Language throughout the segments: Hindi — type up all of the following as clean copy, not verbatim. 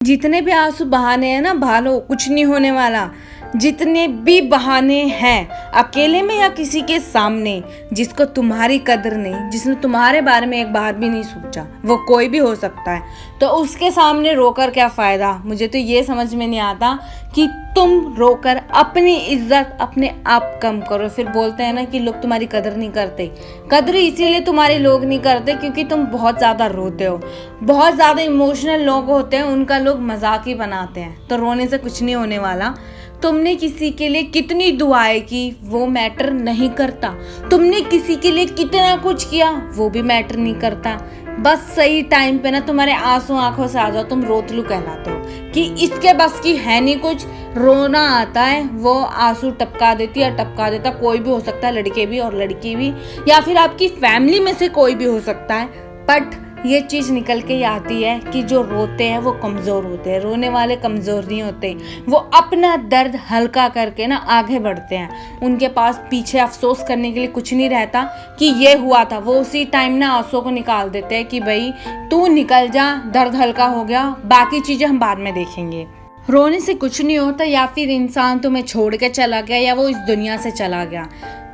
जितने भी आंसू बहाने हैं ना, बहा लो, कुछ नहीं होने वाला। जितने भी बहाने हैं, अकेले में या किसी के सामने, जिसको तुम्हारी कदर नहीं, जिसने तुम्हारे बारे में एक बार भी नहीं सोचा, वो कोई भी हो सकता है, तो उसके सामने रोकर क्या फ़ायदा। मुझे तो ये समझ में नहीं आता कि तुम रोकर अपनी इज्जत अपने आप कम करो। फिर बोलते हैं ना कि लोग तुम्हारी कदर नहीं करते। कदर इसीलिए तुम्हारे लोग नहीं करते क्योंकि तुम बहुत ज़्यादा रोते हो। बहुत ज़्यादा इमोशनल लोग होते हैं, उनका लोग मजाक ही बनाते हैं। तो रोने से कुछ नहीं होने वाला। तुमने किसी के लिए कितनी दुआएं की वो मैटर नहीं करता। तुमने किसी के लिए कितना कुछ किया वो भी मैटर नहीं करता। बस सही टाइम पे ना तुम्हारे आंसू आंखों से आ जाओ, तुम रोतलू कहलाते हो कि इसके बस की है नहीं कुछ, रोना आता है, वो आंसू टपका देती है, टपका देता। कोई भी हो सकता है, लड़के भी और लड़की भी, या फिर आपकी फैमिली में से कोई भी हो सकता है। बट ये चीज़ निकल के आती है कि जो रोते हैं वो कमज़ोर होते हैं। रोने वाले कमज़ोर नहीं होते, वो अपना दर्द हल्का करके ना आगे बढ़ते हैं। उनके पास पीछे अफसोस करने के लिए कुछ नहीं रहता कि ये हुआ था। वो उसी टाइम ना आंसू को निकाल देते हैं कि भाई तू निकल जा, दर्द हल्का हो गया, बाकी चीज़ें हम बाद में देखेंगे। रोने से कुछ नहीं होता, या फिर इंसान तुम्हें छोड़ के चला गया या वो इस दुनिया से चला गया।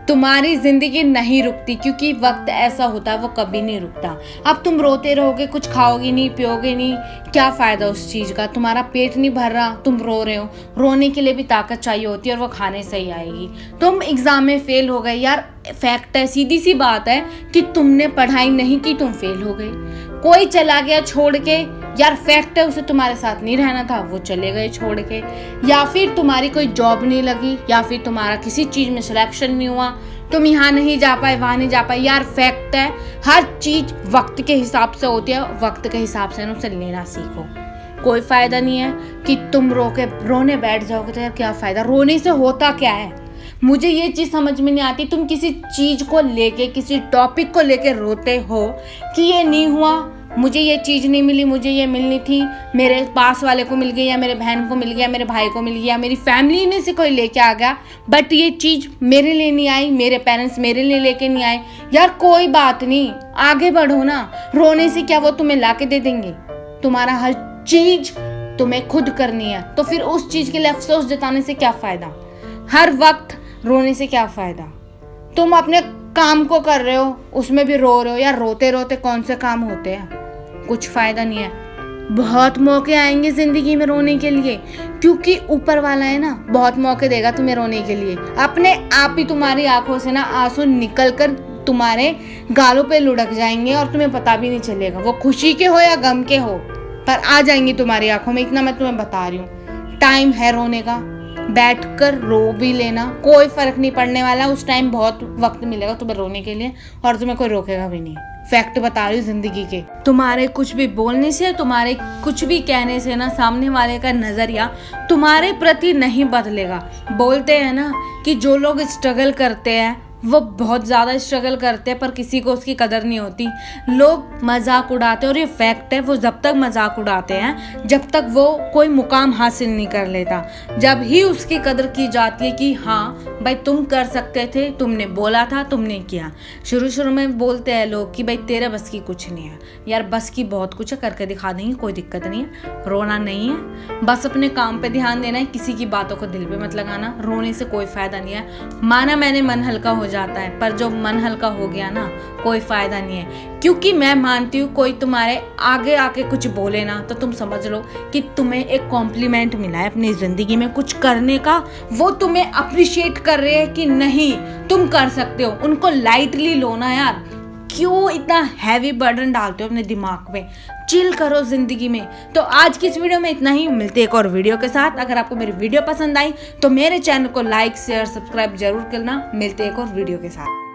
तुम्हारी जिंदगी नहीं रुकती क्योंकि वक्त ऐसा होता है वो कभी नहीं रुकता। अब तुम रोते रहोगे, कुछ खाओगे नहीं, पियोगे नहीं, क्या फ़ायदा उस चीज़ का। तुम्हारा पेट नहीं भर रहा, तुम रो रहे हो। रोने के लिए भी ताकत चाहिए होती है और वो खाने से ही आएगी। तुम एग्ज़ाम में फेल हो गए यार, फैक्ट है, सीधी सी बात है कि तुमने पढ़ाई नहीं की, तुम फेल हो गए। कोई चला गया छोड़ के यार, फैक्ट है उसे तुम्हारे साथ नहीं रहना था, वो चले गए छोड़ के। या फिर तुम्हारी कोई जॉब नहीं लगी, या फिर तुम्हारा किसी चीज़ में सिलेक्शन नहीं हुआ, तुम यहाँ नहीं जा पाए, वहाँ नहीं जा पाए। यार फैक्ट है, हर चीज़ वक्त के हिसाब से होती है। वक्त के हिसाब से उसे लेना सीखो। कोई फ़ायदा नहीं है कि तुम रोने बैठ जाओगे तो यार क्या फ़ायदा। रोने से होता क्या है, मुझे ये चीज़ समझ में नहीं आती। तुम किसी चीज़ को लेके, किसी टॉपिक को लेके रोते हो कि ये नहीं हुआ, मुझे ये चीज़ नहीं मिली, मुझे ये मिलनी थी, मेरे पास वाले को मिल गई, या मेरे बहन को मिल गया, मेरे भाई को मिल गया, मेरी फैमिली में से कोई लेके आ गया, बट ये चीज़ मेरे लिए नहीं आई, मेरे पेरेंट्स मेरे लिए लेके नहीं आए। यार कोई बात नहीं, आगे बढ़ो ना। रोने से क्या वो तुम्हें ला के दे देंगे? तुम्हारा हर चीज़ तुम्हें खुद करनी है, तो फिर उस चीज़ के लिए अफसोस जताने से क्या फ़ायदा। हर वक्त रोने से क्या फ़ायदा। तुम अपने काम को कर रहे हो, उसमें भी रो रहे हो। यार रोते रोते कौन से काम होते हैं, कुछ फ़ायदा नहीं है। बहुत मौके आएंगे ज़िंदगी में रोने के लिए, क्योंकि ऊपर वाला है ना, बहुत मौके देगा तुम्हें रोने के लिए। अपने आप ही तुम्हारी आंखों से ना आंसू निकल कर तुम्हारे गालों पे लुढ़क जाएंगे और तुम्हें पता भी नहीं चलेगा। वो खुशी के हो या गम के हो, पर आ जाएंगी तुम्हारी आंखों में, इतना मैं तुम्हें बता रही हूँ। टाइम है रोने का, बैठकर रो भी लेना, कोई फ़र्क नहीं पड़ने वाला। उस टाइम बहुत वक्त मिलेगा तुम्हें रोने के लिए और तुम्हें कोई रोकेगा भी नहीं। फैक्ट बता रही हूँ जिंदगी के। तुम्हारे कुछ भी बोलने से, तुम्हारे कुछ भी कहने से ना, सामने वाले का नज़रिया तुम्हारे प्रति नहीं बदलेगा। बोलते हैं ना कि जो लोग स्ट्रगल करते हैं वो बहुत ज़्यादा स्ट्रगल करते हैं, पर किसी को उसकी कदर नहीं होती। लोग मजाक उड़ाते हैं, और ये फैक्ट है। वो जब तक मजाक उड़ाते हैं जब तक वो कोई मुकाम हासिल नहीं कर लेता। जब ही उसकी कदर की जाती है कि हाँ भाई तुम कर सकते थे, तुमने बोला था, तुमने किया। शुरू शुरू में बोलते हैं लोग कि भाई तेरे बस की कुछ नहीं है। यार बस की बहुत कुछ है, करके दिखा देंगे, कोई दिक्कत नहीं है। रोना नहीं है, बस अपने काम पे ध्यान देना है, किसी की बातों को दिल पे मत लगाना। रोने से कोई फ़ायदा नहीं है। माना मैंने मन हल्का हो जाता है, पर जो मन हल्का हो गया ना, कोई फ़ायदा नहीं है। क्योंकि मैं मानती हूँ कोई तुम्हारे आगे आके कुछ बोले ना, तो तुम समझ लो कि तुम्हें एक कॉम्प्लीमेंट मिला है अपनी ज़िंदगी में कुछ करने का। वो तुम्हें अप्रिशिएट कर रहे हैं कि नहीं तुम कर सकते हो। उनको लाइटली लो ना यार, क्यों इतना हैवी बर्डन डालते हो अपने दिमाग में। चिल करो ज़िंदगी में। तो आज की इस वीडियो में इतना ही, मिलते एक और वीडियो के साथ। अगर आपको मेरी वीडियो पसंद आई तो मेरे चैनल को लाइक, शेयर, सब्सक्राइब जरूर करना। मिलते एक और वीडियो के साथ।